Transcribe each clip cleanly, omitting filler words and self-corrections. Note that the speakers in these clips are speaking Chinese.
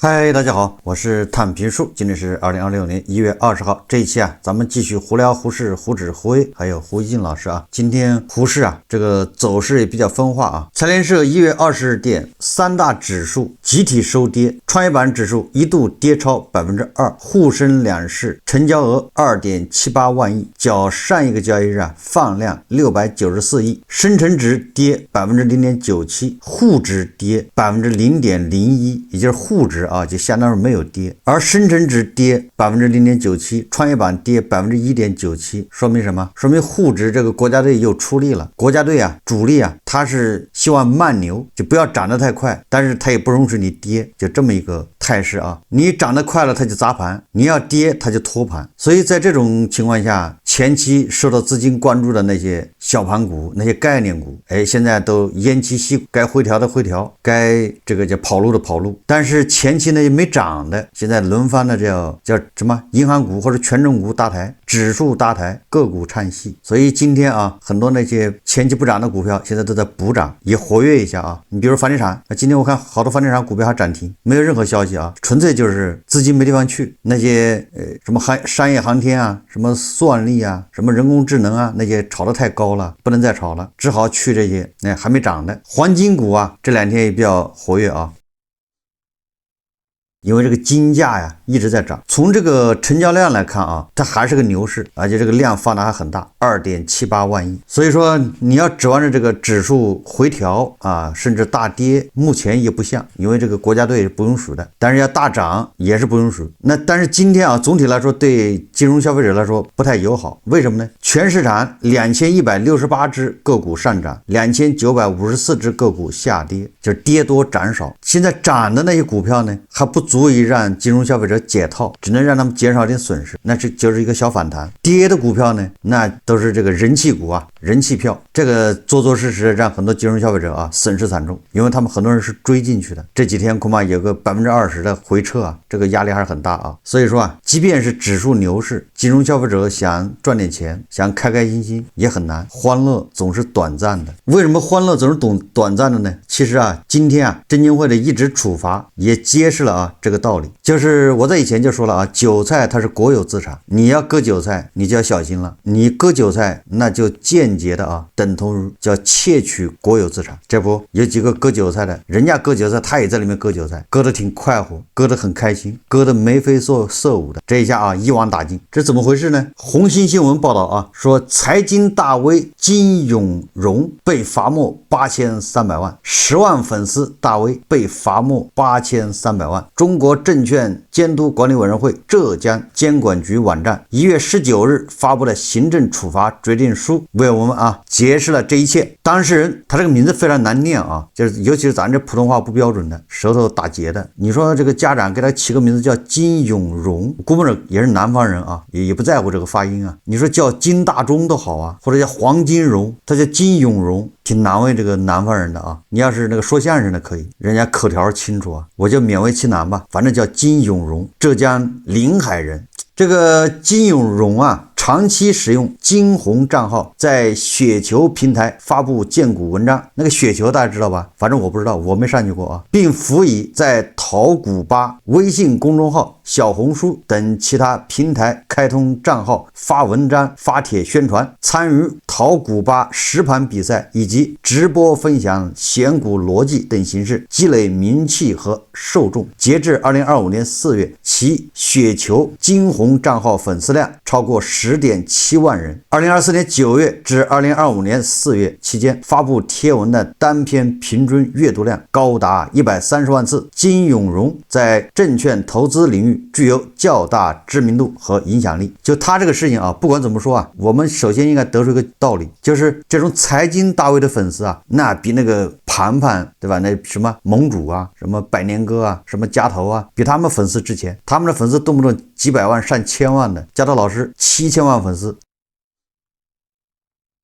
嗨，大家好，我是探评术，今天是2026年1月20号。這一期咱們繼續胡聊胡適、胡指、胡威，還有胡一靜老師啊。今天胡適這個走勢也比較分化啊。財聯社1月20日電，三大指數集體收跌，創業板指數一度跌超 2%， 滬深兩市成交額 2.78 萬億，較上一個交易日放量694億。深成指跌 0.97%， 滬指跌 0.01%， 也就是滬指就相當于沒有跌，而深成指跌 0.97%， 創業板跌 1.97%， 說明什麼？說明滬指這個國家隊又出力了。國家隊主力他是希望慢牛，就不要漲得太快，但是他也不容許你跌，就這麼一個態勢啊。你漲得快了他就砸盤，你要跌他就托盤。所以在這種情況下，前期受到資金關注的那些小盤股、那些概念股，現在都偃旗息鼓，該回調的回調，該這個叫跑路的跑路。但是前期呢也沒漲的，現在輪番的叫什麼銀行股或者權重股搭台，指數搭台，個股唱戲。所以今天很多那些前期不漲的股票現在都在補漲，也活躍一下啊。你比如房地產，今天我看好多房地產股票還漲停，沒有任何消息啊，純粹就是資金沒地方去。那些什麼商業航天什麼算力什麼人工智能那些炒得太高了，不能再炒了，只好去这些還沒漲的黃金股這兩天也比較活躍啊。因為這個金價一直在漲，從這個成交量來看它還是個牛市，而且這個量放得還很大， 2.78 萬億。所以說你要指望着這個指數回調甚至大跌，目前也不像，因為這個國家隊是不允許的，但是要大漲也是不允許。但是今天總體來說對金融消費者來說不太友好，為什麼呢？全市場2168只個股上漲，2954只個股下跌，就是跌多漲少。現在漲的那些股票呢還不足以讓金融消費者解套，只能讓他們減少點損失，那這就是一個小反彈。跌的股票呢，那都是這個人氣股人氣票，這個做事實讓很多金融消費者損失慘重，因為他們很多人是追進去的，這幾天恐怕有個 20% 的回撤這個壓力還是很大所以說即便是指數牛市，金融消費者想賺點錢，想開開心心也很難，歡樂總是短暫的。為什麼歡樂總是短暫的呢？其實今天證監會的一紙處罰也揭示了這個道理，就是我在以前就說了韭菜它是國有資產，你要割韭菜你就要小心了，你割韭菜那就間接的等同於叫竊取國有資產。這不有幾個割韭菜的，人家割韭菜他也在裡面割韭菜，割得挺快活，割得很開心，割得眉飛色舞的，這一下一網打盡。這怎麼回事呢？紅星新聞報道說財經大 V 金永榮被罰沒8300萬，10萬粉絲大 V 被罰沒8300萬。中國證券監督管理委員會浙江監管局網站1月19日發布的行政處罰決定書，為我們解釋了這一切。當事人他這個名字非常難念就是尤其是咱這普通話不標準的，舌頭打結的。你說這個家長給他起個名字叫金永榮，估摸着也是南方人也不在乎這個發音你說叫金大中都好或者叫黃金榮，他叫金永榮，挺難為這個南方人的你要是那個說相聲的可以，人家口條清楚我就勉為其難吧，反正叫金永榮，浙江臨海人。這個金永榮長期使用金紅賬號在雪球平台發布薦股文章，那個雪球大家知道吧？反正我不知道，我沒上去過並輔以在淘股吧、微信公眾號、小紅書等其他平台開通賬號，發文章、發帖宣傳，參與淘股吧實盤比賽以及直播分享選股邏輯等形式，積累名氣和受眾。截至2025年4月，其雪球金紅賬號粉絲量超過10.7萬人。2024年9月至2025年4月期間，發布貼文的單篇平均閱讀量高達130萬次。金永榮在證券投資領域具有較大知名度和影響力。就他這個事情不管怎麼說我們首先應該得出一個道理，就是這種財經大 V 的粉絲那比那個盤對吧？那什麼盟主什麼百年哥什麼家頭比他們粉絲值錢，他们的粉絲動不動幾百萬上千萬的，家頭老師7000萬粉絲。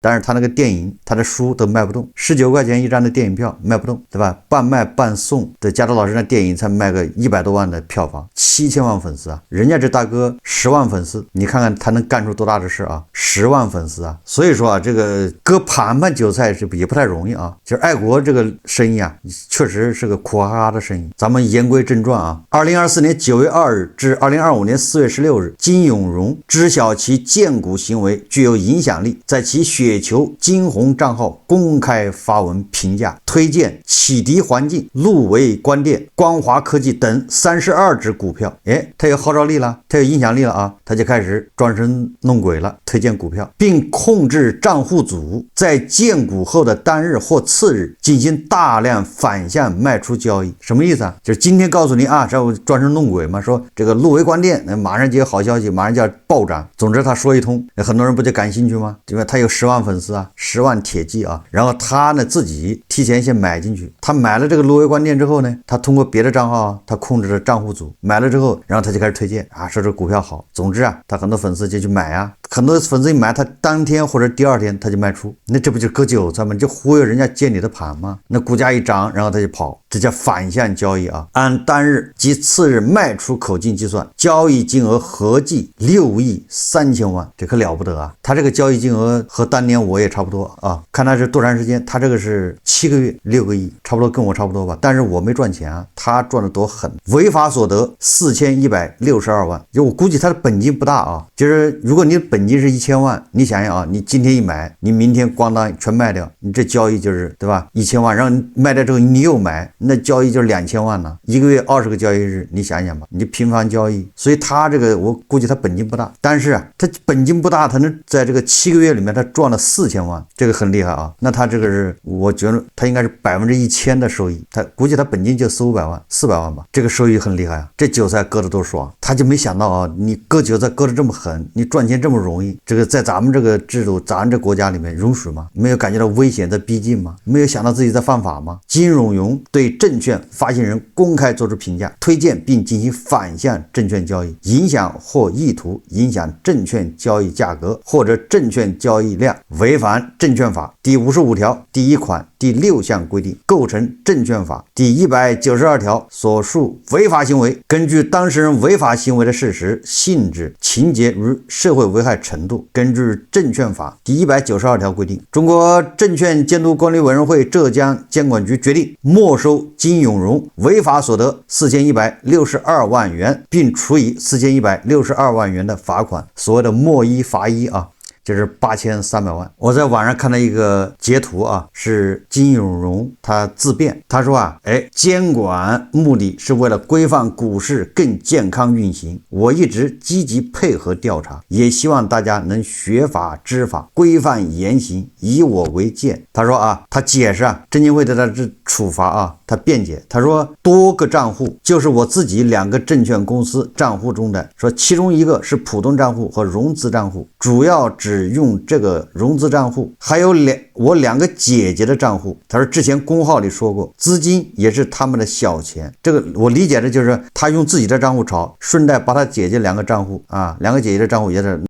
但是他那個電影他的書都賣不動，19塊錢一張的電影票賣不動，對吧？半賣半送的加州老師那電影才賣個100多萬的票房，7000萬粉絲啊，人家這大哥10萬粉絲，你看看他能幹出多大的事啊，10萬粉絲啊，所以說啊，這個割盤盤韭菜是也不太容易啊。其實愛國這個生意啊，確實是個苦哈哈的生意。咱們言歸正傳啊，2024年9月2日至2025年4月16日，金永榮知曉其薦股行為具有影響力，在其雪球金紅賬號公開發文評價推薦啟迪環境、路維光電、光華科技等32隻股票。他有號召力了，他有影響力了啊，他就開始裝神弄鬼了，推薦股票，並控制賬戶組在薦股後的當日或次日進行大量反向賣出交易。什麼意思啊？就是今天告訴你啊，这装神弄鬼嘛，說這個路維光電馬上就有好消息，馬上就要暴漲。總之他說一通，很多人不就感興趣嗎？因為他有10萬粉絲啊，10萬鐵騎啊，然後他呢自己提前先買進去，他買了這個路維光電之後呢，他通過別的賬號他控制了賬戶組，買了之後，然後他就開始推薦啊，說這股票好。總之啊，他很多粉絲就去買啊，很多粉絲一買，他當天或者第2天他就賣出，那這不就割韭菜吗？就忽悠人家接你的盘吗？那股價一漲，然後他就跑，這叫反向交易啊。按當日及次日賣出口徑計算，交易金額合計6億3千萬，這可了不得啊！他這個交易金額和當年我也差不多啊，看他是多長時間，他這個是7個月6個億，差不多跟我差不多吧。但是我沒賺錢啊，他賺的多狠，違法所得4162萬，就我估計他的本金不大啊，就是如果你的本金是1000萬，你想想啊，你今天一買，你明天咣當全賣掉，你這交易就是对吧？1000萬，然后賣掉之後你又買，那交易就是2000万呢，一個月20個交易日，你想想吧，你就頻繁交易，所以他這個我估計他本金不大，但是啊，他本金不大，他能在這個7個月裡面他賺了4000萬，這個很厲害啊。那他這個是我覺得他應該是1000%的收益，他估計他本金就400-500萬，400萬吧，這個收益很厲害啊，這韭菜割的多爽，他就沒想到啊，你割韭菜割的這麼狠，你賺錢這麼容易，這個在咱們這個制度，咱這國家裡面容許嗎？沒有感覺到危險在逼近嗎？沒有想到自己在犯法嗎？金永榮對證券發行人公開做出評價，推薦並進行反向證券交易，影響或意圖影響證券交易價格或者證券交易量，違反證券法第55條第1款第6項規定，構成證券法第192條所述違法行為。根據當事人違法行為的事實、性質、情節與社會危害程度，根據證券法第192條規定，中國證券監督管理委員會浙江監管局決定沒收金永榮違法所得4162萬元，並處以4162萬元的罰款，所謂的沒一罰一啊，就是8300萬。我在網上看到一個截圖啊，是金永榮他自辯，他說啊，監管目的是為了規範股市更健康運行，我一直積極配合調查，也希望大家能學法知法，規範言行，以我為鑑。他說啊，他解釋啊，證監會對他這處罰啊，他辯解，他說多個賬戶就是我自己2個證券公司賬戶中的，說其中一個是普通賬戶和融資賬戶，主要只用這個融資賬戶，還有我2個姐姐的賬戶。他說之前公號裡說過，資金也是他們的小錢。這個我理解的就是他用自己的賬戶炒，順帶把他姐姐2個賬戶啊，2個姐姐的賬戶也是。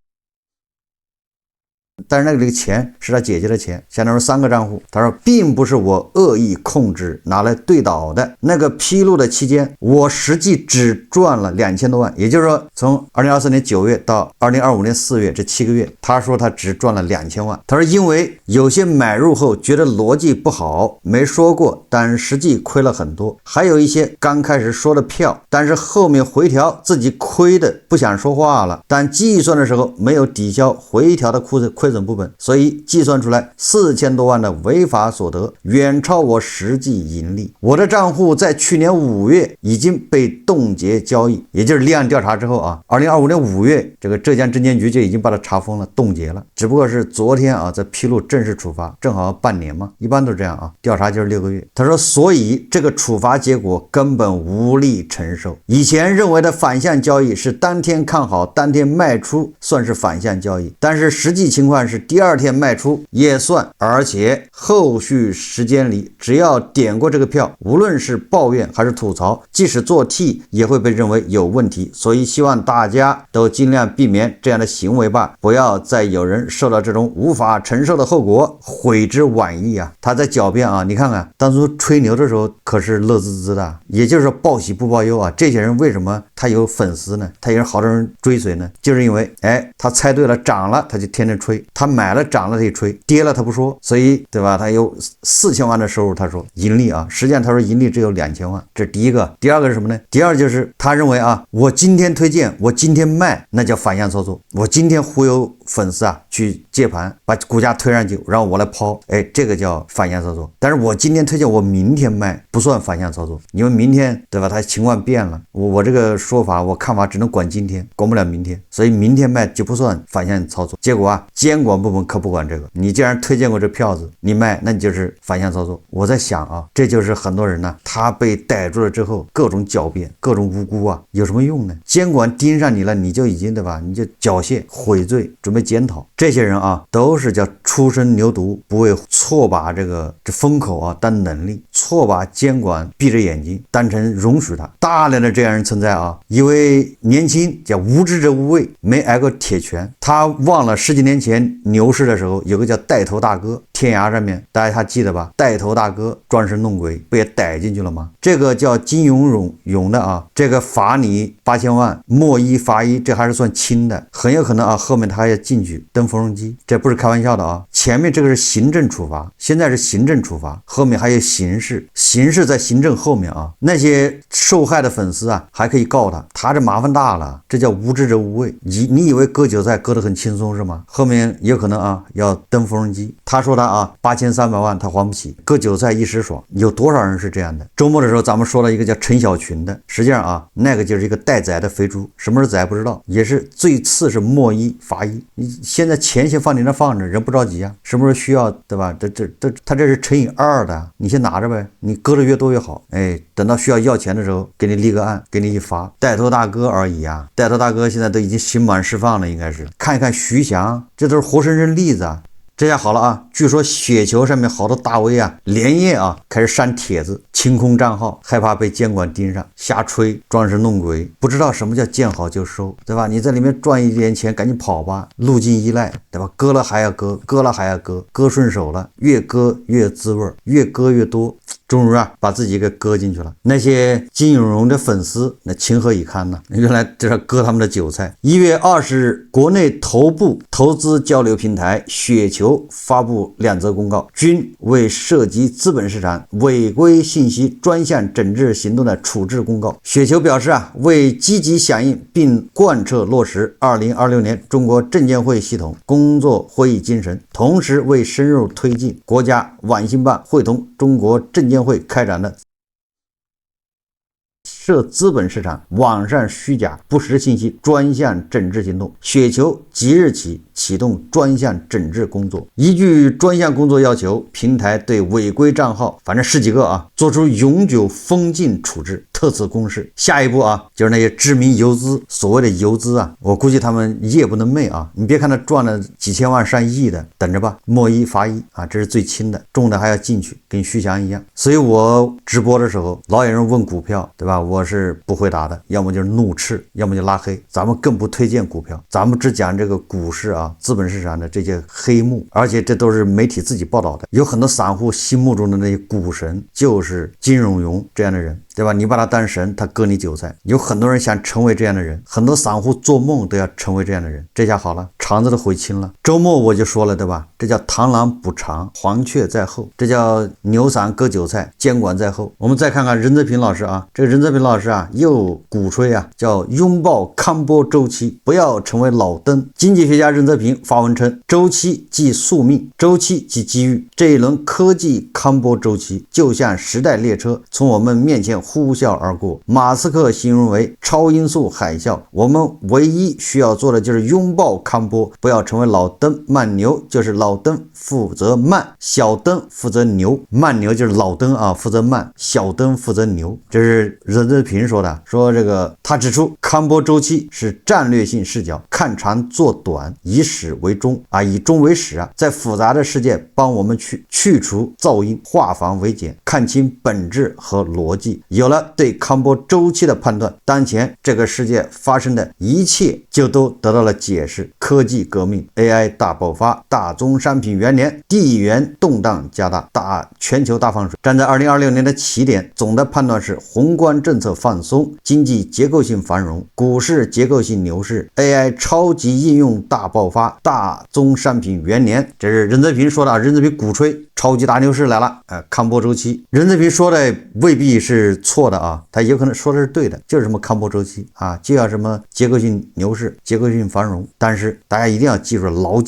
但是那個錢是他姐姐的錢，相當於3個賬戶。他說並不是我惡意控制拿來對賭的，那個披露的期間我實際只賺了2000多萬，也就是說從2024年9月到2025年4月這7個月，他說他只賺了2000萬。他說因為有些買入後覺得邏輯不好沒說過，但實際虧了很多，還有一些剛開始說的票，但是後面回調自己虧的不想說話了，但計算的時候沒有抵消回調的虧損部分，所以計算出來4000多萬的違法所得，遠超我實際盈利。我的賬戶在去年5月已經被凍結交易，也就是立案調查之後啊，2025年5月這個浙江證監局就已經把它查封了，凍結了。只不過是昨天啊，在披露正式處罰，正好半年嘛，一般都是這樣啊，調查就是6個月。他說，所以這個處罰結果根本無力承受。以前認為的反向交易是當天看好當天賣出算是反向交易，但是實際情況算是第二天賣出也算，而且後續時間裡只要點過這個票，無論是抱怨還是吐槽，即使做 T 也會被認為有問題。所以希望大家都盡量避免這樣的行為吧，不要再有人受到這種無法承受的後果，悔之晚矣啊。他在狡辯啊，你看看當初吹牛的時候可是樂滋滋的，也就是說報喜不報憂啊。這些人為什麼他有粉絲呢？他有好多人追隨呢？就是因為他猜对了漲了他就天天吹，他買了涨了他就吹，跌了他不說，所以对吧？他有4000萬的收入，他說盈利啊，實際上他說盈利只有2000萬，這是第一個。第二個是什麼呢？第二就是他認為啊，我今天推薦，我今天賣，那叫反向操作。我今天忽悠粉絲啊去借盘，把股價推上去，然後我來拋，這個叫反向操作。但是我今天推薦，我明天賣，不算反向操作，因為明天对吧？他情况变了，我這個說法我看法只能管今天，管不了明天，所以明天賣就不算反向操作。結果啊，監管部门可不管這個，你既然推薦過這票子，你賣，那你就是反向操作。我在想啊，這就是很多人呢，他被逮住了之後，各種狡辯，各種無辜啊，有什麼用呢？監管盯上你了，你就已经对吧？你就缴械悔罪，準備檢討。這些人啊，都是叫初生牛犊不畏虎，錯把這風口啊當能力，錯把監管閉着眼睛當成容許他。大量的這樣人存在啊。一位年輕叫無知者無畏，沒挨過鐵拳，他忘了10幾年前牛市的時候，有個叫帶頭大哥，天涯上面大家還記得吧？帶頭大哥裝神弄鬼，不也逮進去了嗎？這個叫金永的啊，這個罰你8000萬，莫一罰一，這還是算輕的，很有可能啊，後面他還要進去登縫紉機，這不是開玩笑的啊。前面這個是行政處罰，現在是行政處罰，後面還有刑事，刑事在行政後面啊。那些受害的粉絲啊，还可以告他，他这麻煩大了，這叫無知者無畏。你以為割韭菜割得很輕鬆是嗎？後面有可能啊要登縫紉機。他說他啊8300萬他還不起，割韭菜一時爽，有多少人是這樣的？周末的時候咱們說了一個叫陳小群的，實際上啊那個就是一個待宰的肥豬，什麼是宰不知道，也是最次是莫一罰一。你現在錢先放你那放着，人不着急啊，什麼時候需要對吧？他這是乘以2的，你先拿着唄，你割的越多越好。等到需要錢的時候給你立個案，給你一罰。帶頭大哥而已啊，带头大哥現在都已經刑滿釋放了，應該是。看一看徐翔，這都是活生生例子啊。這下好了啊，據說雪球上面好多大 V 啊，連夜啊開始刪帖子，清空賬號，害怕被監管盯上，瞎吹，裝神弄鬼，不知道什麼叫見好就收，對吧？你在裡面賺一點錢，趕緊跑吧，路徑依賴，对吧？割了還要割，割了還要割，割順手了，越割越滋味，越割越多。終於啊，把自己給割進去了。那些金永融的粉絲，那情何以堪呢？原來這是割他們的韭菜。1月20日，國內頭部投資交流平台雪球發布2則公告，均為涉及資本市場違規信息專項整治行動的處置公告。雪球表示啊，為積極響應並貫徹落實2026年中國證監會系統工作會議精神，同時為深入推進國家網信辦會同中國證監會開展的涉資本市場網上虛假不實信息專項整治行動，雪球即日起啟動專項整治工作。依據專項工作要求，平台對違規賬號反正10幾個啊，做出永久封禁處置，特此公示。下一步啊，就是那些知名游資，所謂的游資啊，我估計他們夜不能寐啊。你別看他賺了幾千萬上億的，等着吧，莫一罰一啊，這是最輕的，重的還要進去，跟徐翔一樣。所以我直播的時候，老有人問股票，對吧？我是不回答的，要麼就是怒斥，要麼就拉黑。咱們更不推薦股票，咱們只講這個股市啊，資本市场的這些黑幕，而且這都是媒體自己報道的。有很多散戶心目中的那些股神就是金永融這樣的人，對吧？你把他當神，他割你韭菜。有很多人想成為這樣的人，很多散戶做夢都要成為這樣的人。这下好了，肠子都悔青了。周末我就說了，對吧？這叫螳螂捕蟬，黃雀在後，這叫牛散割韭菜，監管在後。我們再看看任澤平老師啊，這個任澤平老師啊又鼓吹啊，叫擁抱康波周期，不要成為老登。經濟學家任澤平發文稱，周期即宿命，周期即機遇。這一輪科技康波周期就像時代列車從我們面前呼嘯而過，馬斯克形容為超音速海嘯。我們唯一需要做的就是擁抱康波，不要成為老登。慢牛就是老登負責慢，小登負責牛。慢牛就是老登啊，負責慢，小登負責牛。這是任澤平說的，說這個他指出康波周期是戰略性視角，看長做做短，以始為終啊，以終為始啊，在複雜的世界幫我們去除噪音，化繁為簡，看清本質和邏輯。有了對康波周期的判斷，當前這個世界發生的一切就都得到了解釋。科技革命、AI 大爆發、大宗商品元年、地緣動盪加大、全球大放水。站在2026年的起點，總的判斷是宏觀政策放鬆，經濟結構性繁榮，股市結構性牛市， AI 超級應用大爆發，大宗商品元年。這是任澤平說的，任澤平鼓吹超級大牛市來了，康波周期。任澤平說的未必是錯的啊，他有可能说的是对的，就是什麼康波周期啊，就要什麼結構性牛市、結構性繁榮。但是大家一定要記住了，牢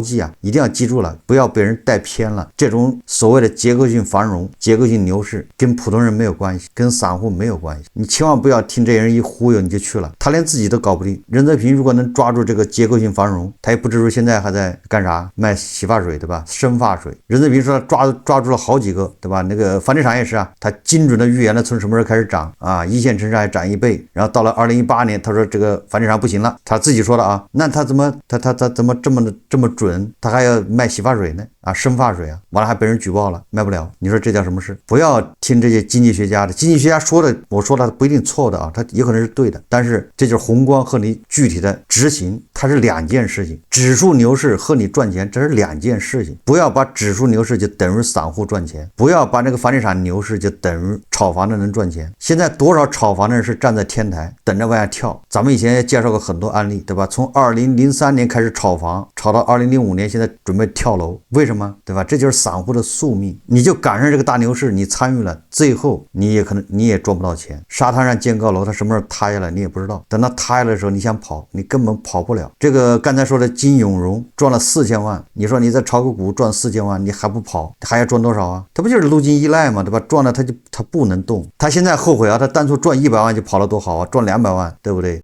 記啊，一定要記住了，不要被人帶偏了。這種所謂的結構性繁榮、結構性牛市跟普通人沒有關係，跟散戶沒有關係。你千萬不要聽這些人一忽悠你就去了，他連自己都搞不定。任澤平如果能抓住這個結構性繁榮，他也不至於現在還在幹啥賣洗髮水，對吧？生髮水。任澤平說抓住了好幾個，对吧？那個房地產也是啊，他精準的預言了從什麼時候開始漲啊，一線城市還漲1倍，然後到了2018年，他說這個房地產不行了，他自己說的啊，那他怎麼這麼準？他還要賣洗髮水呢啊，生髮水啊，完了還被人舉報了，賣不了。你說這叫什麼事？不要聽這些經濟學家的，經濟學家说的，我說的不一定錯的啊，他有可能是对的，但是這就是宏觀和你具體的執行，它是兩件事情。指數牛市和你賺錢，這是兩件事情。不要把指數牛市就等於散戶賺錢，不要把那個房地產牛市就等於炒房的人賺錢。現在多少炒房的人是站在天台等着往下跳？咱們以前也介紹過很多案例，對吧？從2003年開始炒房，炒到2005年，現在準備跳樓，為什麼？對吧？這就是散戶的宿命。你就趕上這個大牛市，你參與了，最後你也賺不到錢。沙灘上建高樓，它什麼時候塌下來你也不知道，等到塌下來的時候，你想跑，你根本跑不了。這個剛才說的金永榮賺了4000萬，你說你在炒個股賺4000萬，你還不跑，還要賺多少啊？他不就是路徑依賴嘛，對吧？賺了他不能動，他現在後悔啊，他當初賺100萬就跑了多好啊，賺200萬，对不对？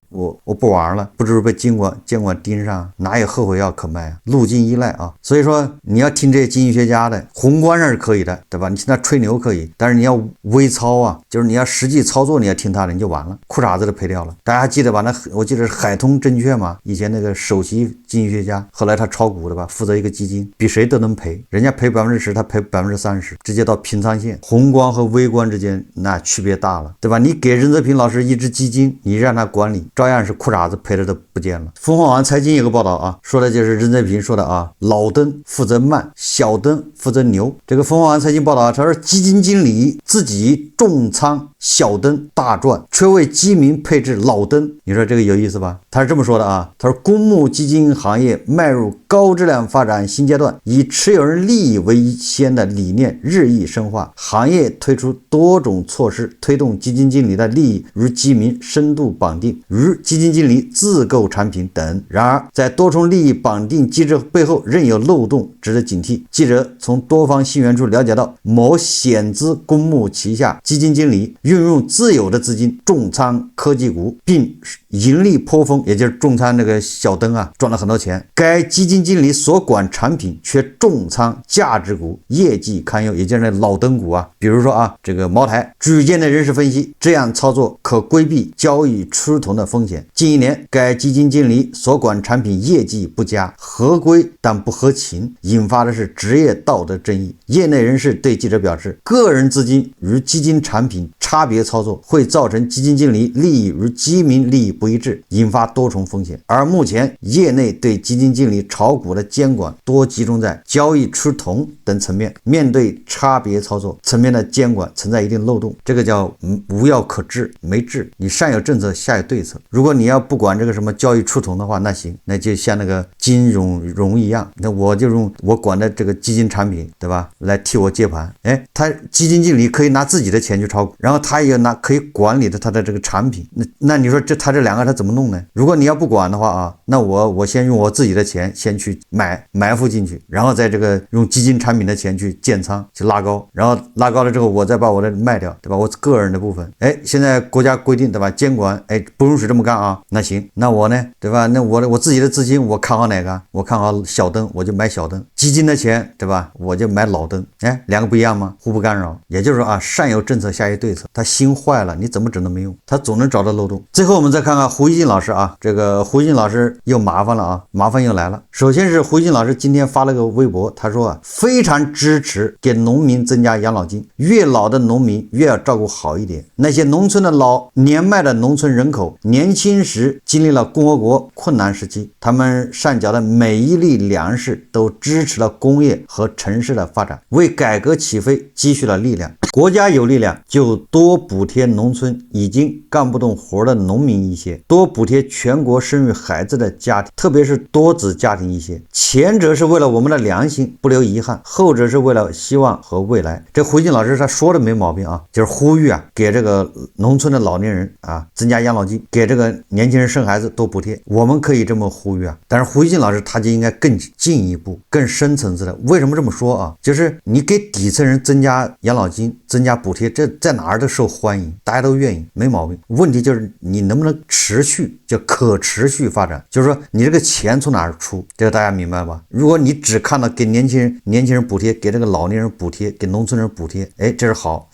我不玩了，不知被监管盯上，哪有后悔药可賣啊？路徑依賴啊，所以說你要听这些经济学家的，宏觀上是可以的，对吧？你听他吹牛可以，但是你要微操啊，就是你要實際操作，你要聽他的，你就完了，褲衩子都賠掉了。大家還記得吧？我記得是海通證券嘛，以前那個首席經濟學家，後來他炒股的吧，負責一個基金，比誰都能賠，人家賠10%，他賠30%，直接到平倉線。宏觀和微觀之間那區別大了，對吧？你給任澤平老師一支基金，你讓他管理，照樣是褲衩子賠的都不見了。鳳凰網財經有個報道啊，說的就是任澤平說的啊，老登負責慢，小登負責牛。這個鳳凰網財經報道啊，他說基金經理自己重倉小登大賺，卻為基民配置老登。你說這個有意思吧？他是這麼說的啊，他說公募基金行業邁入高質量發展新階段，以持有人利益為先的理念日益深化，行業推出多種措施，推動基金經理的利益與基民深度綁定，與基金經理自購產品等。然而在多重利益綁定機制背後仍有漏洞，值得警惕。記者從多方信源處了解到，某險資公募旗下基金經理運用自有的資金重倉科技股，並盈利颇豐，也就是重倉那個小登啊，賺了很多錢。該基金經理所管產品卻重倉價值股，業績堪憂，也就是那老登股啊，比如說啊，這個茅台。據業內人士分析，這樣操作可規避交易出頭的風險。近1年，該基金經理所管產品業績不佳，合規但不合情，引發的是職業道德爭議。業內人士對記者表示，個人資金與基金產品差別操作會造成基金經理利益與基民利益不一致，引發多重風險。而目前業內對基金經理炒股的監管多集中在交易出頭等層面，面對差別操作層面的監管存在一定漏洞，這個叫無藥可治，沒治。你上有政策，下有對策。如果你要不管這個什麼交易出頭的話，那行，那就像那個金融一樣，那我就用我管的这個基金產品，對吧，來替我接盤。他基金經理可以拿自己的錢去炒股，然後他也可以管理他的這個產品。那你說他這兩個他怎麼弄呢？如果你要不管的話啊，那我先用我自己的錢先去埋伏進去，然後在這個用基金產產品的錢去建倉去拉高，然後拉高了之後我再把我的賣掉，對吧？我個人的部分，現在國家規定，對吧？監管，不允許這麼幹啊。那行，那我呢，對吧？那我自己的資金我看好哪個？我看好小燈，我就買小燈。基金的錢，對吧？我就買老燈。兩個不一樣嗎？互不干擾。也就是說啊，上有政策，下有對策。他心壞了，你怎麼整都沒用，他總能找到漏洞。最後我們再看看胡锡進老師啊，這個胡锡進老師又麻煩了啊，麻煩又來了。首先是胡锡进老師今天發了個微博，他說啊，非常支持給農民增加養老金，越老的農民越要照顧好一點。那些農村的年邁的農村人口，年輕時經歷了共和國困難時期，他們上繳的每一粒糧食都支持了工業和城市的發展，為改革起飞積蓄了力量。國家有力量就多補貼農村已經幹不动活的農民一些，多補貼全國生育孩子的家庭，特別是多子家庭一些。前者是為了我們的良心不留遺憾，後者是為了希望和未來。這胡锡進老師他說的沒毛病啊，就是呼籲啊，給這個農村的老年人啊增加養老金，給这個年輕人生孩子多補貼，我們可以这麼呼籲啊。但是胡锡進老師他就應該更進一步、更深層次的。為什麼這麼說啊？就是你給底層人增加養老金、增加補貼，這在哪兒都受歡迎，大家都願意，沒毛病。問題就是你能不能持續，叫可持續發展，就是說你這個錢從哪兒出，這個大家明白吧？如果你只看到給年輕人補貼，給這個老年人補貼，給農村人補貼，這是好。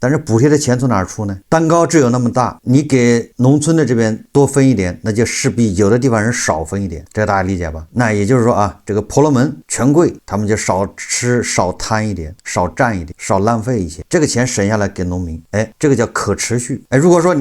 但是補貼的錢從哪兒出呢？蛋糕只有那麼大，你給農村的這邊多分一點，那就勢必有的地方人少分一點，這個大家理解吧？那也就是說啊，這個婆羅門權貴他們就少吃少貪一點，少占一點，少浪費一些，這個錢省下來給農民，這個叫可持續。如果說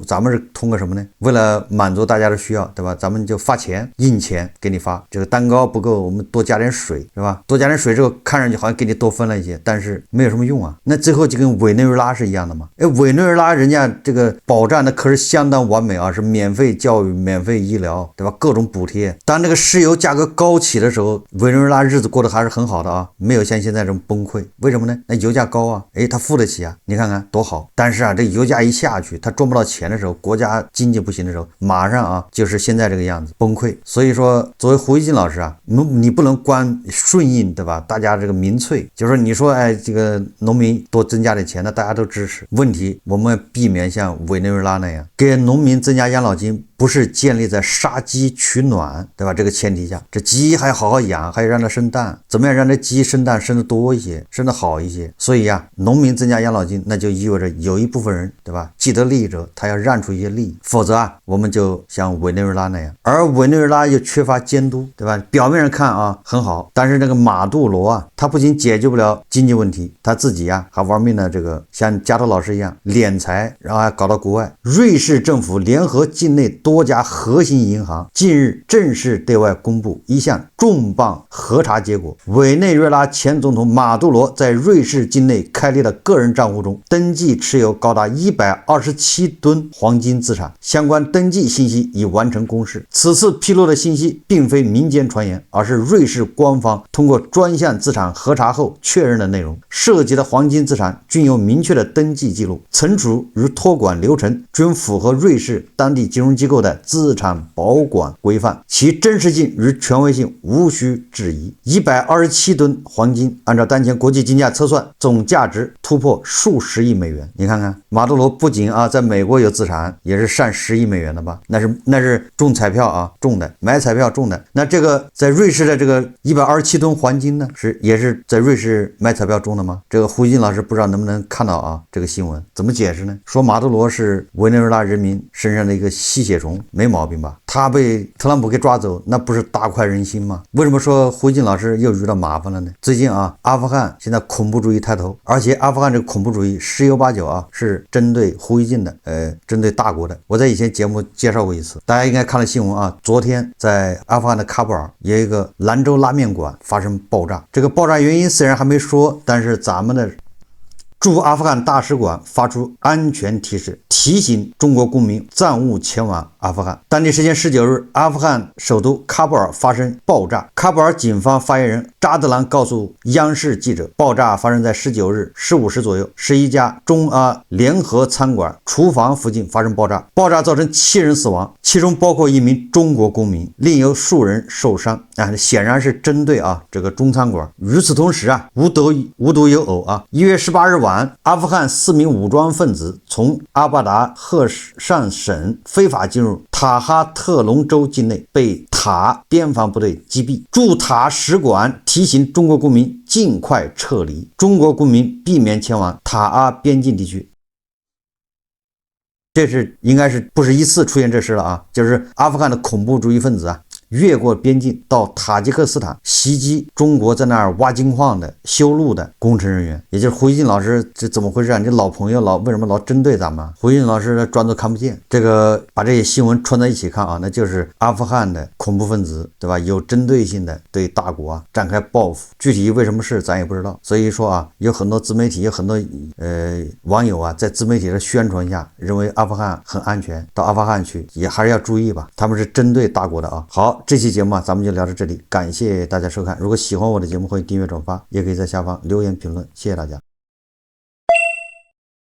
咱們是通過什麼呢？為了滿足大家的需要，對吧？咱們就發錢，印錢給你發，這個蛋糕不夠，我們多加點水，是吧？多加點水之後，看上去好像給你多分了一些，但是沒有什麼用啊。那最後就跟委内瑞拉是一樣的嘛？委内瑞拉人家這個保障的可是相當完美啊，是免費教育、免費醫療，對吧？各種補貼。當這個石油價格高起的時候，委内瑞拉日子過得還是很好的啊，沒有像現在這麼崩潰。為什麼呢？那油價高啊，他付得起啊，你看看多好。但是啊，這油價一下去，他賺不到錢的時候，國家經濟不行的時候，馬上啊就是現在這個樣子，崩潰。所以說，作為胡锡進老師啊，你不能光順應，對吧？大家這個民粹，就是說你說這個農民多增加點錢，那大家都支持。問題我們避免像委內瑞拉那樣給農民增加養老金，不是建立在殺雞取暖，對吧？這個前提下，這雞還要好好養，還要讓它生蛋，怎麼樣讓這雞生蛋生得多一些，生得好一些？所以啊，農民增加養老金，那就意味着有一部分人，对吧？既得利益者他要讓出一些利益，否則啊，我們就像委內瑞拉那樣，而委內瑞拉又缺乏監督，对吧？表面上看啊很好，但是那個馬杜羅啊，他不僅解決不了經濟問題，他自己啊還玩命的這個像加州老師一樣斂財，然後還搞到國外。瑞士政府聯合境內多家核心銀行近日正式對外公布一項重磅核查結果，委內瑞拉前總統馬杜羅在瑞士境內開立的個人賬戶中登記持有高達127噸黃金資產，相關登記信息已完成公示。此次披露的信息並非民間傳言，而是瑞士官方通過專項資產核查後確認的內容。涉及的黃金資產均有明確的登記記錄，存儲與托管流程均符合瑞士當地金融機構的資產保管規範，其真實性與權威性無需質疑。127噸黃金按照當前國際金價測算，總價值突破數十億美元。你看看馬杜羅不僅在美國有資產，也是上10億美元的吧？那是中彩票啊，中的，买彩票中的。那這個在瑞士的這個127噸黃金呢，也是在瑞士買彩票中的嗎？這個胡锡進老師不知道能不能看到這個新聞怎麼解釋呢？說馬杜羅是委內瑞拉人民身上的一個吸血蟲，沒毛病吧？他被特朗普給抓走，那不是大快人心嗎？為什麼說胡锡進老師又遇到麻煩了呢？最近阿富汗現在恐怖主義抬頭，而且阿富汗這個恐怖主義十有八九是針對胡锡進的，針對大國的。我在以前節目介紹過一次，大家應該看了新聞昨天在阿富汗的喀布爾有一個蘭州拉麵館發生爆炸，這個爆炸原因雖然還沒說，但是咱們的駐阿富汗大使館發出安全提示，提醒中國公民暫勿前往阿富汗。當地時间19日，阿富汗首都喀布尔發生爆炸。喀布尔警方发言人扎德蘭告訴央视記者，爆炸發生在19日15時左右，是一家中阿聯合餐館廚房附近發生爆炸，爆炸造成7人死亡，其中包括一名中國公民，另有数人受傷。显然是針對這個中餐館。與此同時無獨有偶1月18日晚，阿富汗4名武裝分子從阿巴達赫善省非法進入塔哈特隆州境內，被塔邊防部隊击毙。驻塔使館提醒中國公民盡快撤離，中國公民避免前往塔阿邊境地區。這是應該是不是一次出现这事了就是阿富汗的恐怖主义分子越過邊境到塔吉克斯坦襲擊中國在那兒挖金礦的修路的工程人員。也就是胡锡進老師，這怎麼回事你老朋友為什麼老針對咱們？胡锡進老師裝作看不見。這個把這些新聞串在一起看那就是阿富汗的恐怖分子，對吧？有針對性的對大國展開報復。具體為什麼事咱也不知道。所以說有很多自媒體，有很多網友在自媒體的宣傳下，認為阿富汗很安全，到阿富汗去也還是要注意吧，他們是針對大國的好。這期節目咱們就聊到這裡，感謝大家收看。如果喜歡我的節目，歡迎訂閱轉發，也可以在下方留言評論，謝謝大家。